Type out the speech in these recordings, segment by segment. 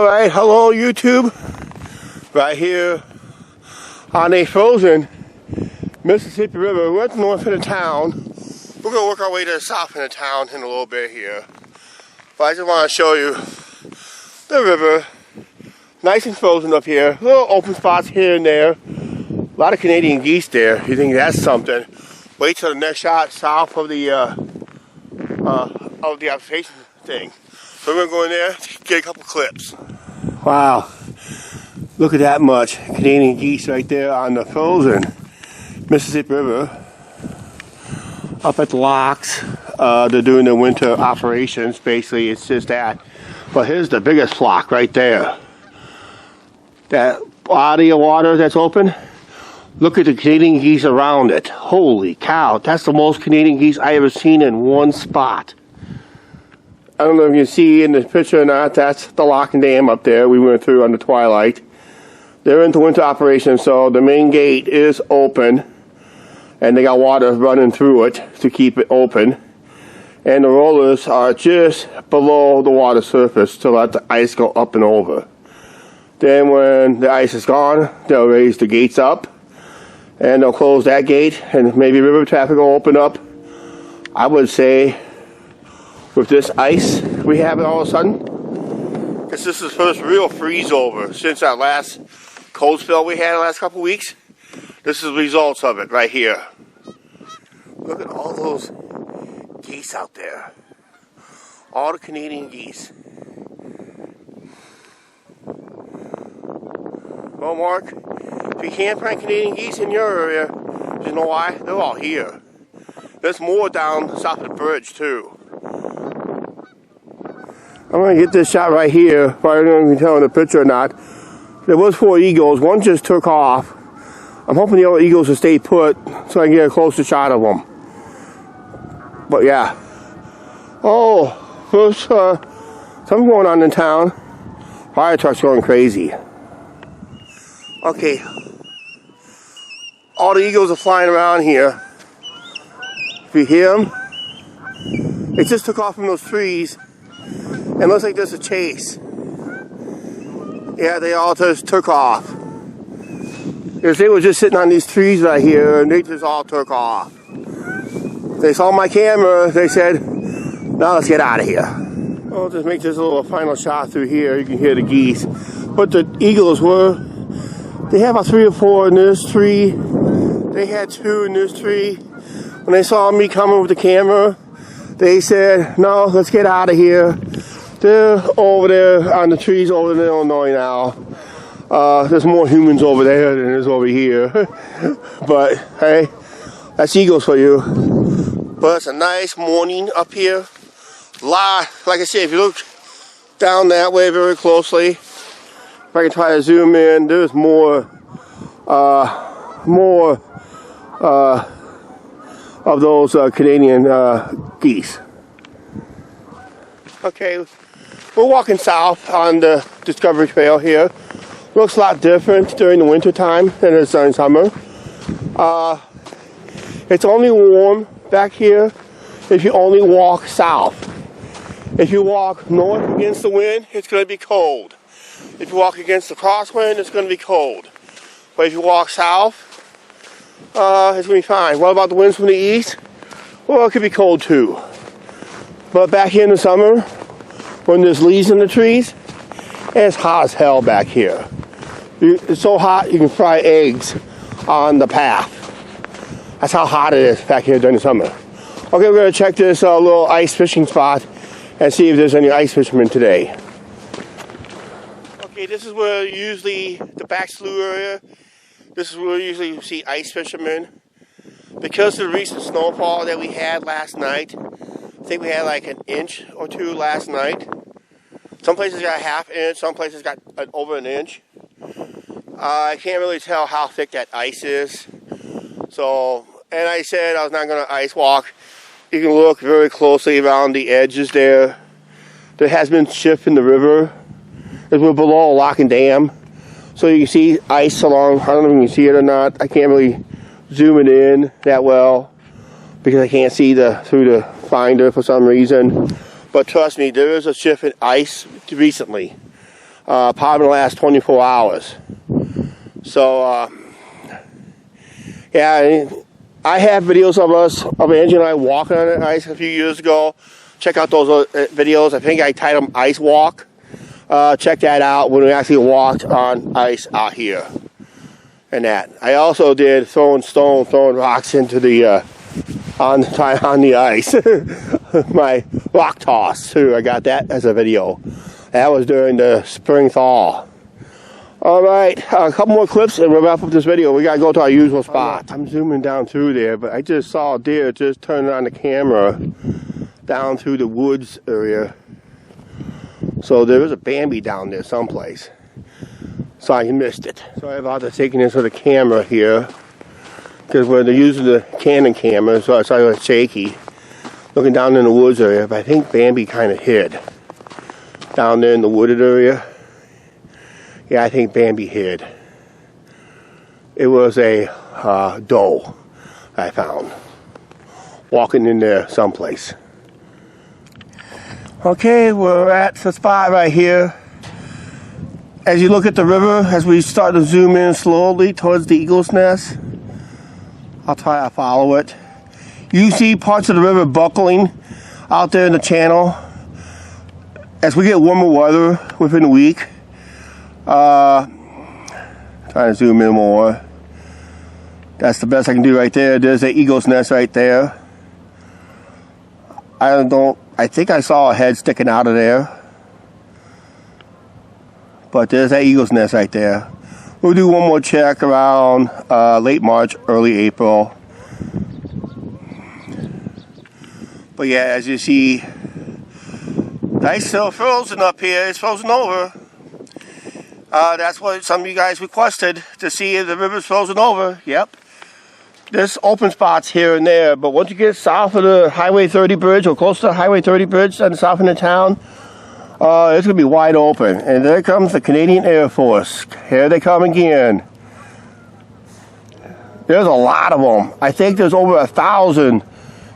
Alright, hello YouTube. Right here on a frozen Mississippi River. We're at the north end of town. We're going to work our way to the south end of town in a little bit here. But I just want to show you the river. Nice and frozen up here. Little open spots here and there. A lot of Canadian geese there. You think that's something. Wait till the next shot south of the observation thing. So we're going to go in there to get a couple clips. Wow. Look at that much Canadian geese right there on the frozen Mississippi River. Up at the locks. They're doing their winter operations. Basically, it's just that. But here's the biggest flock right there. That body of water that's open. Look at the Canadian geese around it. Holy cow. That's the most Canadian geese I ever seen in one spot. I don't know if you can see in the picture or not. That's the lock and dam up there we went through on the twilight. They're into winter operation, so the main gate is open. And they got water running through it to keep it open. And the rollers are just below the water surface to let the ice go up and over. Then when the ice is gone, they'll raise the gates up. And they'll close that gate, and maybe river traffic will open up. I would say, with this ice we have all of a sudden, because this is the first real freeze over since that last cold spell we had the last couple weeks. This is the results of it right here. Look at all those geese out there. All the Canadian geese. Well, Mark, if you can't find Canadian geese in your area, you know why? They're all here. There's more down south of the bridge, too. I'm going to get this shot right here. If I don't know if you can tell in the picture or not. There was 4 eagles. One just took off. I'm hoping the other eagles will stay put so I can get a closer shot of them. But yeah. Oh, first, something going on in town. Fire trucks going crazy. Okay. All the eagles are flying around here. If you hear them, they just took off from those trees. And it looks like there's a chase. Yeah, they all just took off. Because they were just sitting on these trees right here, and they just all took off. They saw my camera, they said, now let's get out of here. I'll just make this a little final shot through here. You can hear the geese. But the eagles they have 3 or 4 in this tree. They had 2 in this tree. When they saw me coming with the camera, they said, no, let's get out of here. They're over there on the trees over in Illinois now. There's more humans over there than there's over here. But, hey, that's eagles for you. But it's a nice morning up here. Like I said, if you look down that way very closely, if I can try to zoom in, there's more of those Canadian geese. Okay, we're walking south on the Discovery Trail here. Looks a lot different during the winter time than it is during summer. It's only warm back here if you only walk south. If you walk north against the wind, it's going to be cold. If you walk against the crosswind, it's going to be cold. But if you walk south, it's going to be fine. What about the winds from the east? Well, it could be cold too. But back here in the summer, when there's leaves in the trees, it's hot as hell back here. It's so hot you can fry eggs on the path. That's how hot it is back here during the summer. Okay, we're going to check this little ice fishing spot and see if there's any ice fishermen today. Okay, this is where usually the back slough area, this is where usually you see ice fishermen. Because of the recent snowfall that we had last night, I think we had like 1 inch or 2 last night. Some places got a ½ inch, some places got over 1 inch. I can't really tell how thick that ice is. So, and I said I was not going to ice walk. You can look very closely around the edges there. There has been shift in the river. We're below a lock and dam. So you can see ice along. I don't know if you can see it or not. I can't really zoom it in that well because I can't see through the finder for some reason. But trust me, there is a shift in ice recently. probably in the last 24 hours. So, yeah, I have videos of Angie and I walking on the ice a few years ago. Check out those videos. I think I titled them Ice Walk. Check that out when we actually walked on ice out here. And that. I also did throwing rocks into the on the ice. My rock toss too. I got that as a video. That was during the spring thaw. All right, a couple more clips and we'll wrap up this video. We gotta go to our usual spot. I'm zooming down through there, but I just saw a deer just turn on the camera down through the woods area. So there is a Bambi down there someplace. So I missed it. Sorry about the taking this with a camera here, because we're using the Canon camera, so it's like shaky. Looking down in the woods area, but I think Bambi kind of hid down there in the wooded area. Yeah, I think Bambi hid. It was a doe I found walking in there someplace. Okay, we're at the spot right here. As you look at the river, as we start to zoom in slowly towards the eagle's nest, I'll try to follow it. You see parts of the river buckling out there in the channel. As we get warmer weather within a week, trying to zoom in more. That's the best I can do right there. There's the eagle's nest right there. I think I saw a head sticking out of there. But there's that eagle's nest right there. We'll do one more check around late March, early April. But yeah, as you see, the ice still frozen up here. It's frozen over. That's what some of you guys requested, to see if the river's frozen over. Yep. There's open spots here and there, but once you get south of the Highway 30 bridge, or close to the Highway 30 bridge on the south end of town, it's going to be wide open. And there comes the Canadian Air Force. Here they come again. There's a lot of them. I think there's over 1,000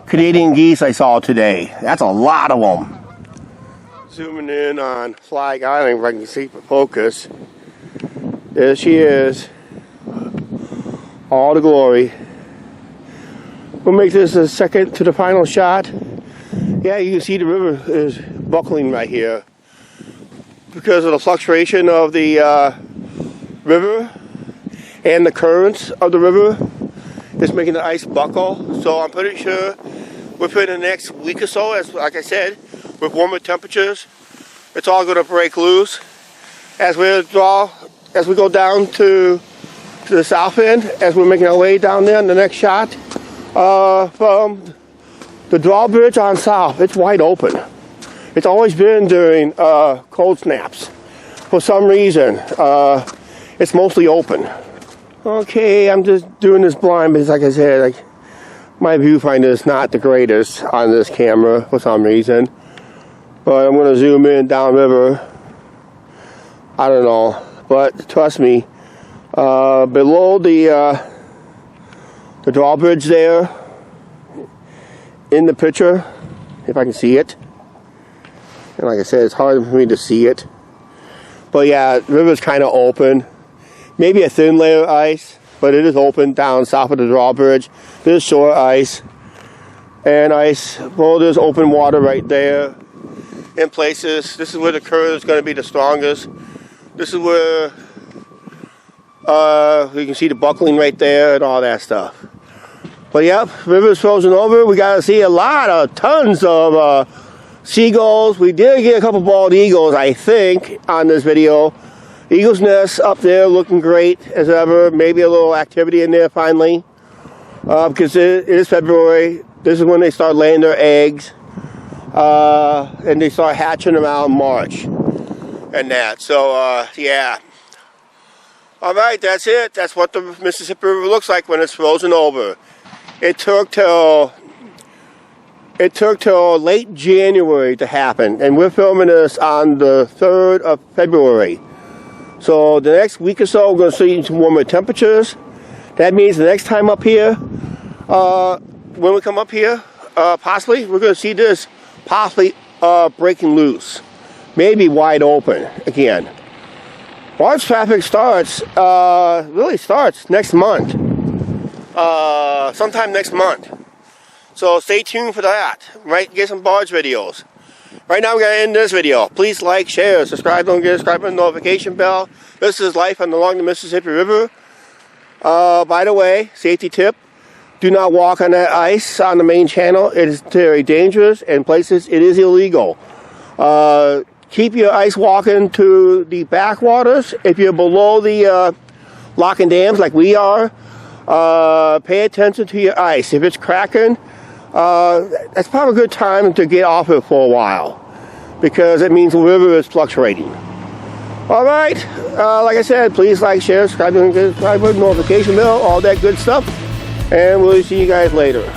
Canadian geese I saw today. That's a lot of them. Zooming in on Flag Island, if I can see for focus. There she is. All the glory. We'll make this a second to the final shot. Yeah, you can see the river is buckling right here because of the fluctuation of the river and the currents of the river. It's making the ice buckle. So I'm pretty sure within the next week or so, as like I said, with warmer temperatures, it's all going to break loose. As we go down to the south end, as we're making our way down there in the next shot, from the drawbridge on south, it's wide open. It's always been during cold snaps. For some reason, it's mostly open. Okay, I'm just doing this blind because, like I said, my viewfinder is not the greatest on this camera for some reason. But I'm going to zoom in downriver. I don't know, but trust me, below the drawbridge there, in the picture, if I can see it. And like I said, it's hard for me to see it. But yeah, the river's kind of open. Maybe a thin layer of ice, but it is open down south of the drawbridge. There's shore ice and ice. Well, there's open water right there. In places, this is where the current is going to be the strongest. This is where you can see the buckling right there and all that stuff. But yep, river's frozen over. We got to see tons of seagulls. We did get a couple bald eagles, I think, on this video. Eagle's nest up there looking great as ever. Maybe a little activity in there finally. Because it is February. This is when they start laying their eggs. And they start hatching around March. And that. So, yeah. Alright, that's it. That's what the Mississippi River looks like when it's frozen over. It took till late January to happen, and we're filming this on the 3rd of February. So the next week or so, we're going to see some warmer temperatures. That means the next time up here, when we come up here, possibly, we're going to see this possibly breaking loose. Maybe wide open again. Barge traffic really starts next month. Sometime next month. So stay tuned for that. Right, get some barge videos. Right now we're going to end this video. Please like, share, subscribe, don't forget to subscribe and notification bell. This is life along the Mississippi River. By the way, safety tip. Do not walk on that ice on the main channel. It is very dangerous, and places it is illegal. Keep your ice walking to the backwaters. If you're below the lock and dams like we are, pay attention to your ice. If it's cracking, that's probably a good time to get off it for a while, because it means the river is fluctuating. All right, like I said, please like, share, subscribe, and notification bell, all that good stuff. And we'll see you guys later.